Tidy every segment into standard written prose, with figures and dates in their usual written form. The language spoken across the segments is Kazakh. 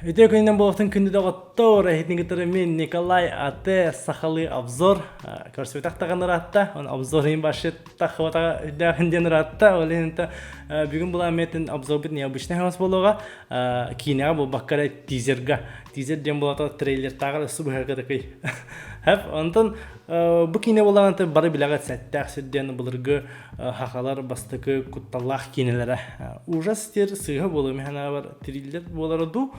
Өте күнінен болықтың күнді доғыттор, әйетінгітірі мен Николай Ате Сахалы обзор. Көрсі тақтаған ұратта, он обзорын башы тақыватаға үдәғінден ұратта. Олегінті бүгін бұл әметін обзор біт необычный хамас болуға. Кейінеға бұл баққара тизерға. Тизер ден болатығы трейлер тағыр ұсы бұғырғыды күй. Онтан бұл кейіне болағанты бары білағат сәттәқ сүрден бұлырғы хақалар бастықы құтталлақ кейінелері. Ужас тер сыға болу механа бар трейлер болары ду.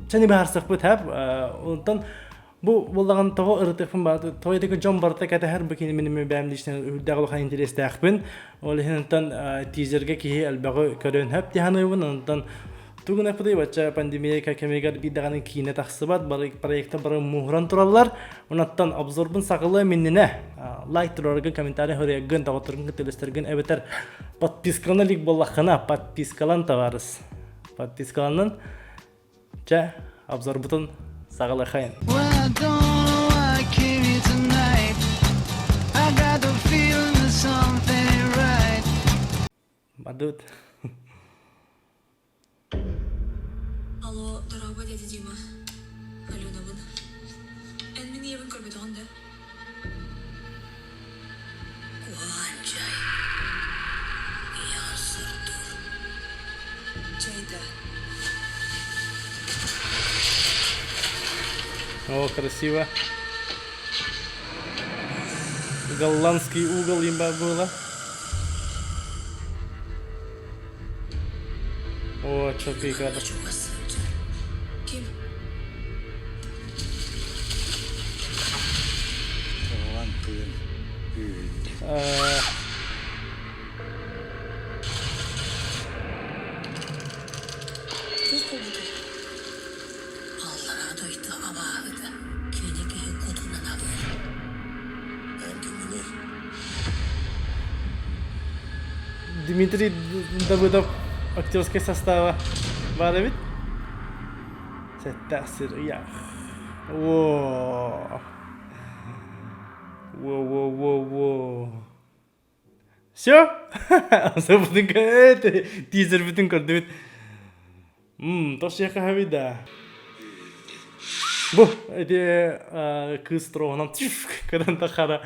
Чәне бәрсіқ бұт әп. Онтан бұл болаған тоғы ұрытықпын барды. Тоғы едігі жон барды кәті әр бұл кейіне меніме бәмдейшінен үрдәғыл қан интересті әқпін. Олығын тизерге кейі әлбәғі көрін әп дейханы өйбін. Тугун апыдай бача пандемия кемегер бидағанын кейіне тақсы бат, проекта бары мұғыран тұралар. Онаттан обзорбын сақылы менніне лайк тұрарғы комментарий хөрегін, тағытырғын күтілестерген әбетер подпискаланы лик болаққына подпискалан таварыз. Подпискаланын жа обзор бұтын сақылы қайын. Бадут. Алло, дорогой дядя Дима. Алена бун. Мені ебін көрмеді ғанда. Куанчай. Ясыр тұр. Чайда. О, красиво. Голландский угол имба было. О, что прикольно. Ким? Кыз қолды. Аллара дойты абағыды. Кенеге құтынан абыр. Әңгіміне. Дмитрий Давыдов актерский состава бар бит. Сәттәсір, я. Воу. Все? Аса бүтін көті. Тизер бүтін көрді бит. Тош яқа хавида. Бұ, әде кыз тұрғынан көден тақара.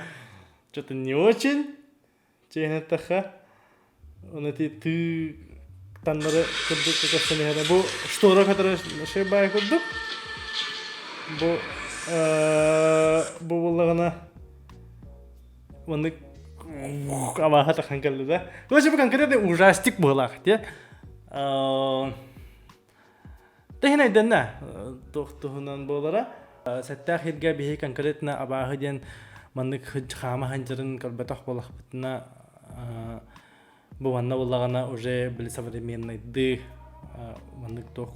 Что-то не очень. Чейні тақа. Оны ты таннары көрдік көкөсіне хәді. Бұ штора қатары шей бай көрдік. Бұ болағына оны абаға таққан кәлді да. Көші бұл конкретный ужастик болақ. Тәхін айдана тоқтығынан болара. Сәттәқ елге бейі конкретна абағы ден манық қама ханжырын көрбетақ болақ бұтына бұл ванна болағана уже білі современный ды манық тоқ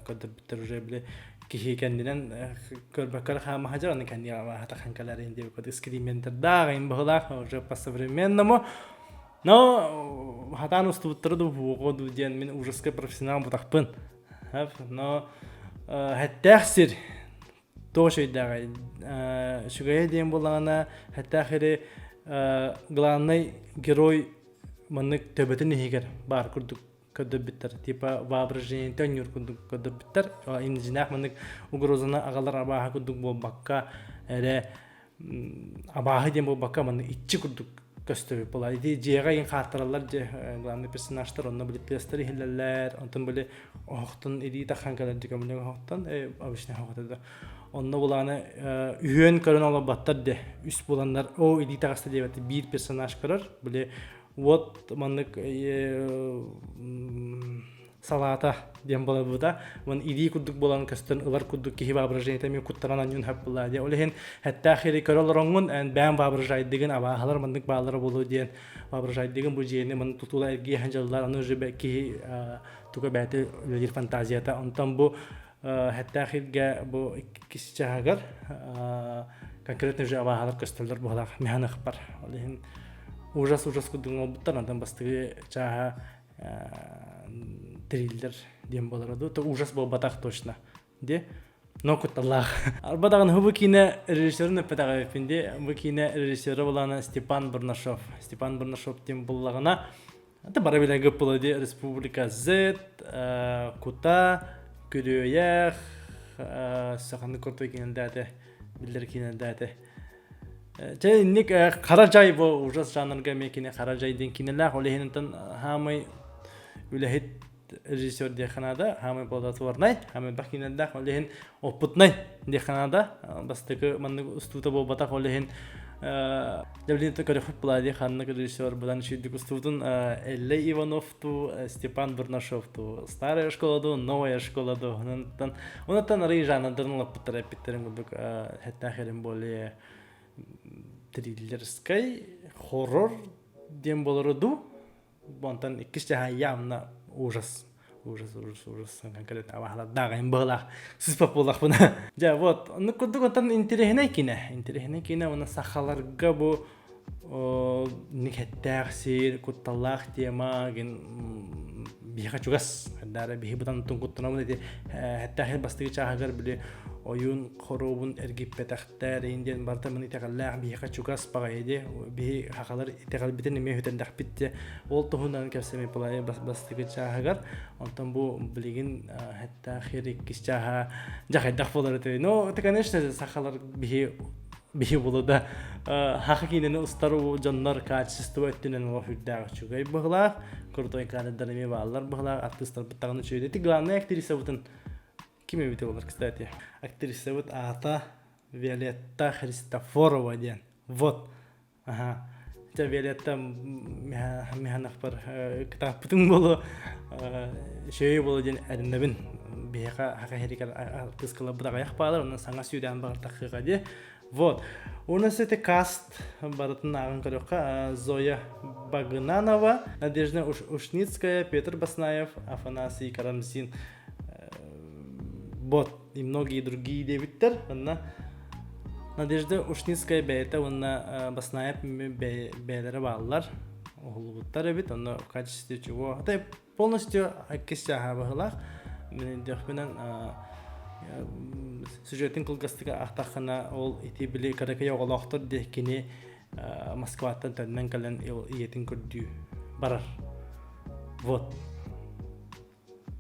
көдір біттір уже білі кихи кәндінен көрбәккар қама ханжыр аны кәнді абаға таққан кәләрі енді көді экспериментер дағайын бұғылақ уже по-современному. Но хатан ұстывыттырды бұғыду ден мен ужасқа профессионал бұтақпын. Но хәттәқсір тош өйдәғай. Шүгәйе дейін болағана хәттәқірі главный герой маннык төбөтін егер бар күрдік көді біттір. Типа воображение төнер күрдік көді біттір. Енді жинақ маннык угрозына ағалар абаға күрдік бол баққа әрі абаға дейін бол баққа маннык итчі күрдік көстөбі бола. Жеға ең қартыралар, главный персонажтар, онына білі пестер ехелелер, онтын білі оқтын еди таққан кәлер жүгім білі оқтын, абышына оқтады. Онына болағаны үйен көрін ола баттар де, үс боландар, о еди тақасты дейбәті бір персонаж көрір, білі вот маннык салата дем бола буда вон иди кудук болан кастын ылар кудук ки воображение тами куттаран юн хап була де олehen хатта хири көрөлөрөңүн ан бам воображать деген абахалар мындык баалары болу ден воображать деген бу жени мын тутула эрги ханжалдар аны жебе ки тука бәте лир фантазията онтан бу хатта хирге бу кисчагар конкретно же абахалар кастылдар була механик бар олehen ужас кудуң олбуттар андан бастыгы чаха триллер дем боларады. То ужас бол батақ точно. Де? Но кутталлах. Арбадаган хубу кине режиссерны петага финде. Бу кине режиссеры болана Степан Бурнашов. Степан Бурнашов дем боллагана. Это бара биле көп болады. Республика Z, Кута, көрөйөх саханы кортой кинендәте билдер кинендәте те инник каражай бу ужас жанрга мекине каражай ден кинелах олехинтен хамай үлехит режиссер деханада хамай плодотворнай хамай бакинендах олехин опытнай деханада бастыкы манны устута бу батак олехин Devlet Karıkıp Buladı Hanlık rejissör bulan şiddik устудун Элле Ивановту, Степан Бурнашовту, старая школаду, новая школаду. Онтан рейжанадырын лаппыттар эпиттерин кудук хетта херин более триллерской, хоррор дем болоруду. Бонтан иккиште явно ужас. Ужас. Конкретно авахла дагайын быгылах. Сыспап болах бuna. Ja, вот. Ну кудук онтан интересне кине. Оны сахаларга бу никеттәксир, кутталлах тема ген биха чугас. Дара бихи бутан тунгуттанамын эти хәттәхи бастыгы чагар биле oyun korobun ergip petahtar indian bartamın itegallah biha чугас багайды. Бихи хакалар итегалбитен неме хөтендәк битте. Ол тухундан кәсеме плай бастыгы чагар. Онтан бу билеген хәтта хирик кичаха жахайдак болар те. Но это конечно сахалар бихи болуда хакинен устару жаннар качество өттүнөн офиддаг чугай багла крутой кадрдар неме баллар багла артисттар битагын чөйдети. Главная актриса бутын ким эбите болар, кстати. Актриса вот Ата Виолетта Христофорова ден. Вот. Ага. Это Виолетта механах пар китаптын болу шөй болу ден әріннебін. Бейха хака херикар артисткала бұдаға яқпалар, онын саңа сүйден бағыр тақиға де. Вот. У нас это каст баратын ағын көріққа Зоя Багнанова, Надежда Ушницкая, Петр Баснаев, Афанасий Карамзин. Вот, и многие другие дебиттер, Надежда Ушницкая бейта, Баснаев бейлері баллар, оғылғыттар бит, в качестве чего. Это полностью аккисяха бағылақ, дәқпенен сюжеттің қылғастыға ақтақына ол ити білі қаракая оғылақтыр декені Москваттан тәннен кәлін иетін көрді барар. Вот.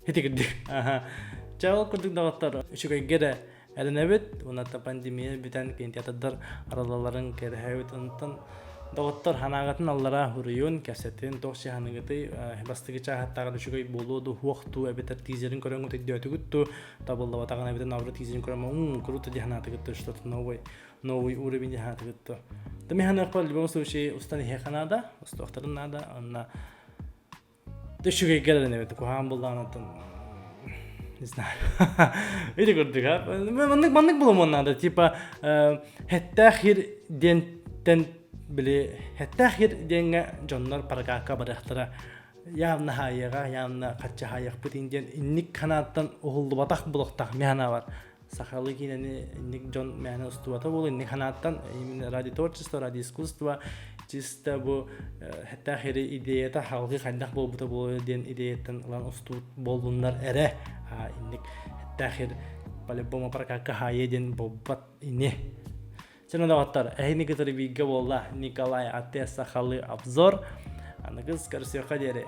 Хеті көрді. Чау курдук дагаттар үшүгөй гере эленебит, уната пандемия битен кинтиатадар аралаларын керехебит онтан дагаттар ханагатын аллара хуруйун кесетин токчи ханыгыты бастыгы чахаттагы үшүгөй болуду хуакту эбетер тизерин көрөңү теддөтүгүттү табылла батаган эбетен авры тизерин көрөмө круто диханатыгытту что-то новый уровень диханатыгытту. Тами ханакпал в любом случае устани хеханада, устохтарын нада, онна үшүгөй гере эленебит кухам булданатын. Не знаю. Видите, көрдік, мандық болу мұннады. Типа, хәттәхир ден біле, хәттәхир денге жонлар парақақа барақтыра. Явна хайыға, явна қатча хайық бұтын ден инник қанаттан оғылды батақ бұлықтақ мәна бар. Сақалы кейнені инник жон мәна ұстуата болу, инник қанаттан именно ради творчество, ради искусство, чисто бу хәттәхири идеята халқы қайдақ болу бұта болу ден идеяттан ұлан ұстуат болуындар әрі. Инник хәттәхир по-любому парақақа хайеден болбат ине. Сенада ваттар, әйні кетері бейгі болла Николай Ате Сахалы обзор. Анығыз көрсеуға дере.